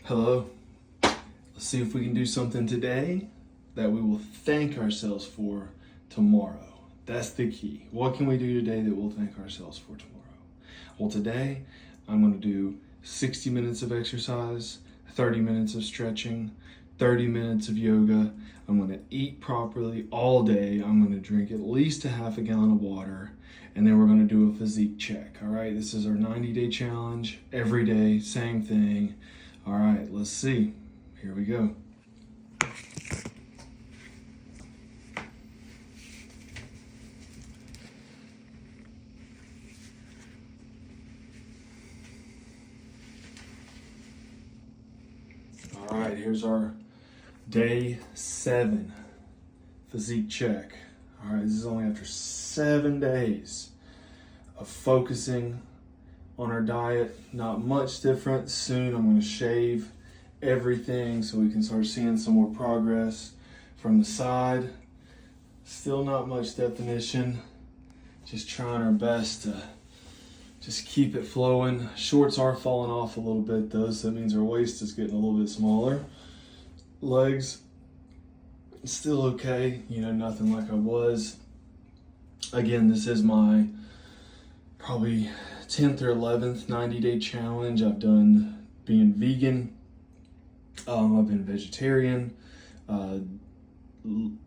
Hello. Let's see if we can do something today that we will thank ourselves for tomorrow. That's the key. What can we do today that we'll thank ourselves for tomorrow? Well, today I'm going to do 60 minutes of exercise, 30 minutes of stretching, 30 minutes of yoga. I'm going to eat properly all day. I'm going to drink at least a half a gallon of water, and then we're going to do a physique check. All right, this is our 90-day challenge. Every day, same thing. All right, let's see. Here we go. All right, here's our day 7 physique check. All right, this is only after 7 days of focusing on our diet. Not much different. Soon I'm going to shave everything so we can start seeing some more progress from the side. Still not much definition. Just trying our best to just keep it flowing. Shorts are falling off a little bit though, so that means our waist is getting a little bit smaller. Legs, still okay, nothing like I was. Again, this is my probably 10th or 11th 90-day challenge. I've done being vegan. I've been vegetarian.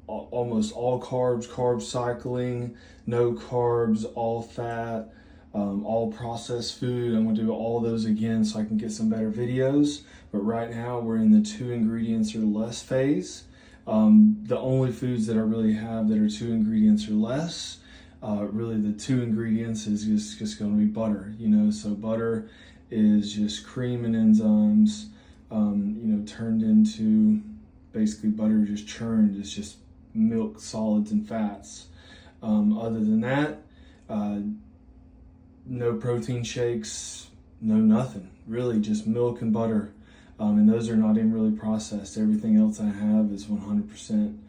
Almost all carbs, carb cycling, no carbs, all fat, all processed food. I'm gonna do all those again so I can get some better videos. But right now we're in the 2 ingredients or less phase. The only foods that I really have that are 2 ingredients or less, really the 2 ingredients is just going to be butter, so butter is just cream and enzymes, turned into basically butter just churned. It's just milk, solids, and fats. Other than that, no protein shakes, no nothing, really just milk and butter. And those are not even really processed. Everything else I have is 100%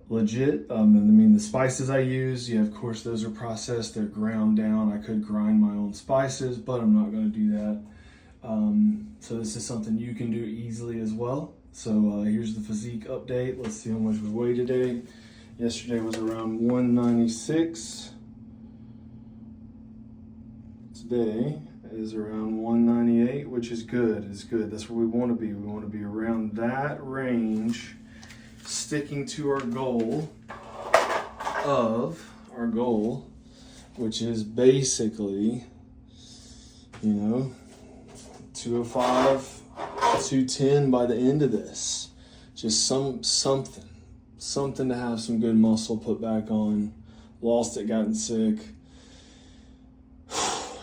legit. The spices I use, of course, those are processed. They're ground down. I could grind my own spices, but I'm not going to do that. So this is something you can do easily as well. So here's the physique update. Let's see how much we weigh today. Yesterday was around 196. Today is around 198, which is good. It's good. That's where we want to be. We want to be around that range, sticking to our goal, which is basically, 205, 210 by the end of this. Just something to have some good muscle put back on. Lost it, gotten sick.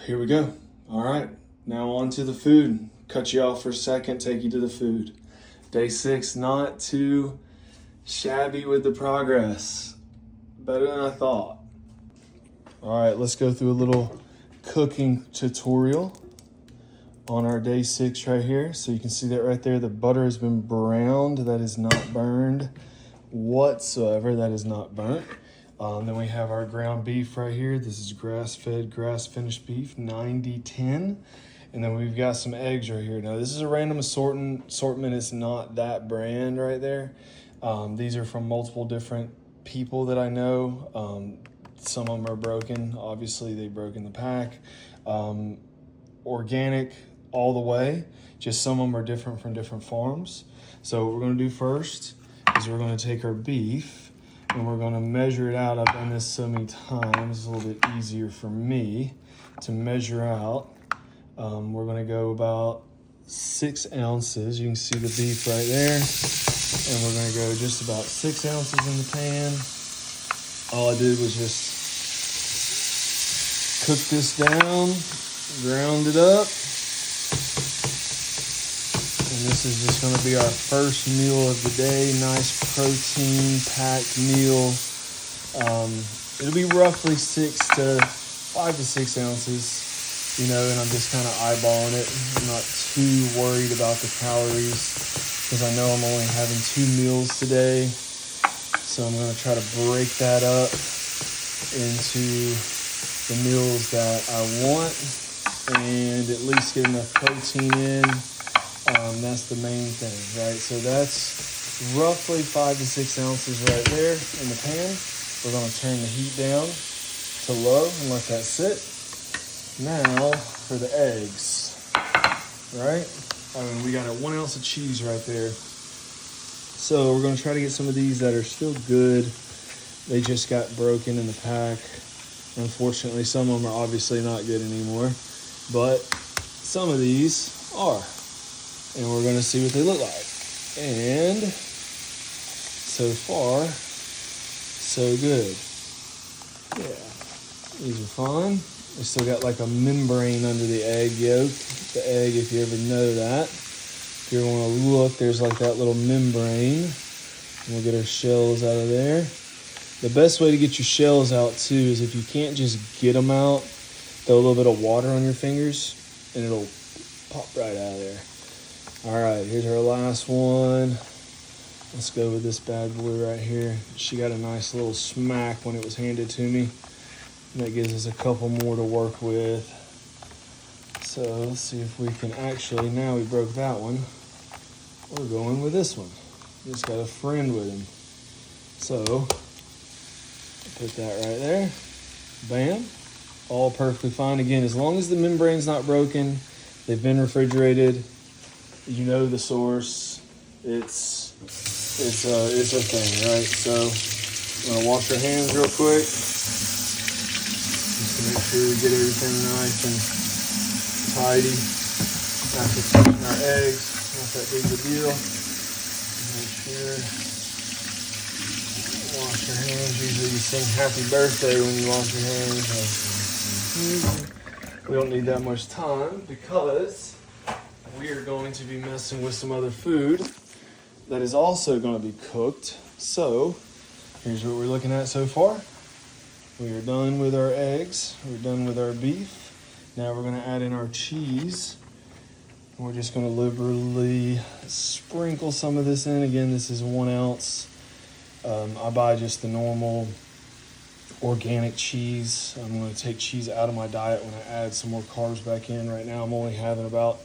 Here we go. All right, now on to the food. Cut you off for a second, take you to the food. Day 6, not too shabby with the progress. Better than I thought. All right, let's go through a little cooking tutorial on our day 6 right here. So you can see that right there, the butter has been browned. That is not burned whatsoever. That is not burnt. Then we have our ground beef right here. This is grass-fed, grass-finished beef, 90-10. And then we've got some eggs right here. Now, this is a random assortment. It's not that brand right there. These are from multiple different people that I know. Some of them are broken. Obviously, they broke in the pack. Organic all the way. Just some of them are different from different farms. So what we're going to do first is we're going to take our beef and we're going to measure it out. I've done this so many times. It's a little bit easier for me to measure out. We're going to go about 6 ounces. You can see the beef right there. And we're going to go just about 6 ounces in the pan. All I did was just cook this down, ground it up. And this is just going to be our first meal of the day. Nice protein-packed meal. It'll be roughly 5 to 6 ounces, and I'm just kind of eyeballing it. I'm not too worried about the calories because I know I'm only having 2 meals today. So I'm going to try to break that up into the meals that I want and at least get enough protein in. That's the main thing, right? So that's roughly 5 to 6 ounces right there in the pan. We're gonna turn the heat down to low and let that sit. Now for the eggs, right? We got a 1 ounce of cheese right there. So we're gonna try to get some of these that are still good. They just got broken in the pack. Unfortunately, some of them are obviously not good anymore, but some of these are. And we're gonna see what they look like. And so far, so good. Yeah, these are fine. They still got like a membrane under the egg yolk. The egg, if you ever know that. If you ever wanna look, there's like that little membrane. And we'll get our shells out of there. The best way to get your shells out too is if you can't just get them out, throw a little bit of water on your fingers and it'll pop right out of there. All right, here's our last one. Let's go with this bad boy right here. She got a nice little smack when it was handed to me. That gives us a couple more to work with. So let's see if we can actually, now we broke that one, we're going with this one. Just got a friend with him. So put that right there. Bam. All perfectly fine. Again, as long as the membrane's not broken, they've been refrigerated, you know the source, it's a thing, right? So I'm gonna wash our hands real quick just to make sure we get everything nice and tidy. After touching our eggs, not that big of a deal. Make sure wash your hands. Usually you sing happy birthday when you wash your hands. We don't need that much time because we are going to be messing with some other food that is also going to be cooked. So here's what we're looking at so far. We are done with our eggs. We're done with our beef. Now we're going to add in our cheese. We're just going to liberally sprinkle some of this in. Again, this is 1 ounce. I buy just the normal organic cheese. I'm going to take cheese out of my diet when I add some more carbs back in. Right now I'm only having about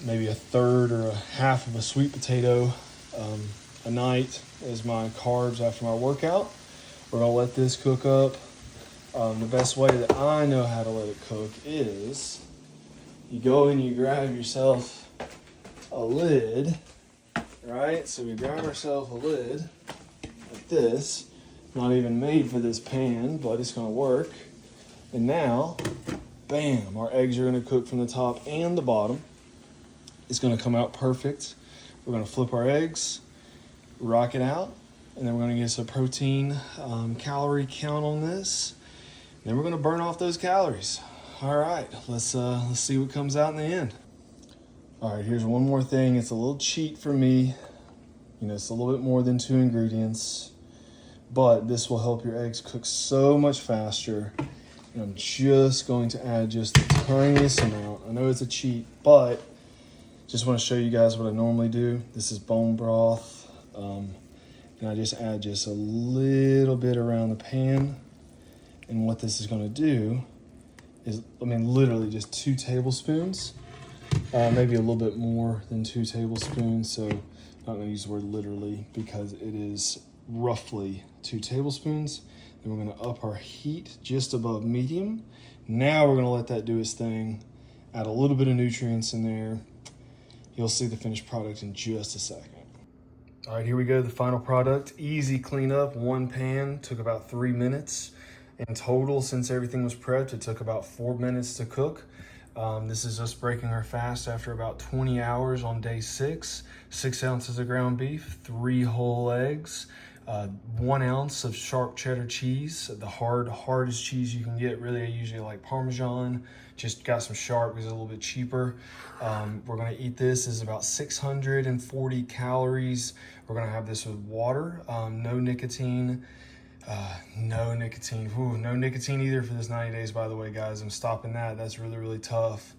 maybe a third or a half of a sweet potato a night as my carbs after my workout. We're going to let this cook up. The best way that I know how to let it cook is you go and you grab yourself a lid, right? So we grab ourselves a lid like this. Not even made for this pan, but it's going to work. And now, bam, our eggs are going to cook from the top and the bottom. It's going to come out perfect. We're going to flip our eggs, rock it out, and then we're going to get us a protein calorie count on this. And then we're going to burn off those calories. All right, let's see what comes out in the end. All right, here's one more thing. It's a little cheat for me. You know, it's a little bit more than 2 ingredients, but this will help your eggs cook so much faster. And I'm just going to add just the tiniest amount. I know it's a cheat, but just want to show you guys what I normally do. This is bone broth, and I just add just a little bit around the pan. And what this is going to do is, literally just 2 tablespoons, maybe a little bit more than 2 tablespoons. So I'm not going to use the word literally because it is roughly 2 tablespoons. Then we're going to up our heat just above medium. Now we're going to let that do its thing, add a little bit of nutrients in there. You'll see the finished product in just a second. All right, here we go, the final product. Easy cleanup, 1 pan, took about 3 minutes. In total, since everything was prepped, it took about 4 minutes to cook. This is us breaking our fast after about 20 hours on day 6. 6 ounces of ground beef, 3 whole eggs, 1 ounce of sharp cheddar cheese, the hardest cheese you can get. Really, I usually like Parmesan. Just got some sharp because it's a little bit cheaper. We're gonna eat this. This is about 640 calories. We're gonna have this with water, no nicotine. No nicotine. Ooh, no nicotine either for this 90 days, by the way, guys. I'm stopping that. That's really, really tough.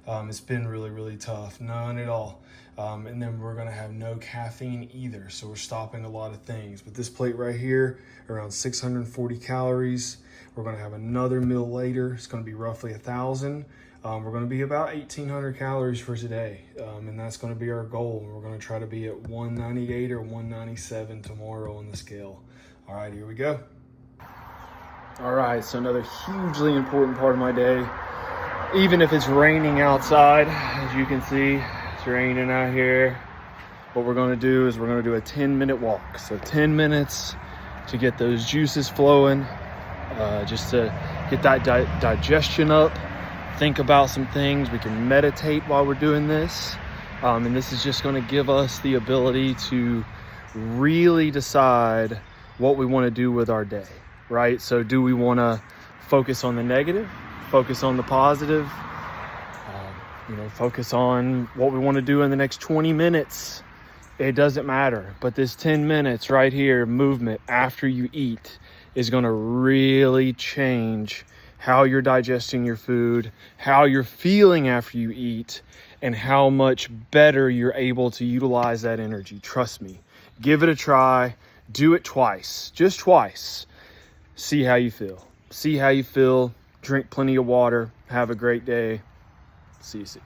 It's been really, really tough. None at all. And then we're going to have no caffeine either. So we're stopping a lot of things. But this plate right here, around 640 calories. We're going to have another meal later. It's going to be roughly 1,000. We're going to be about 1,800 calories for today, and that's going to be our goal. We're going to try to be at 198 or 197 tomorrow on the scale. All right, here we go. All right, so another hugely important part of my day, even if it's raining outside, as you can see, it's raining out here. What we're going to do is we're going to do a 10-minute walk. So 10 minutes to get those juices flowing, just to get that digestion up. Think about some things. We can meditate while we're doing this. And this is just going to give us the ability to really decide what we want to do with our day, right? So do we want to focus on the negative, focus on the positive, focus on what we want to do in the next 20 minutes? It doesn't matter. But this 10 minutes right here, movement after you eat, is going to really change how you're digesting your food, how you're feeling after you eat, and how much better you're able to utilize that energy. Trust me. Give it a try. Do it twice. Just twice. See how you feel. See how you feel. Drink plenty of water. Have a great day. See you soon.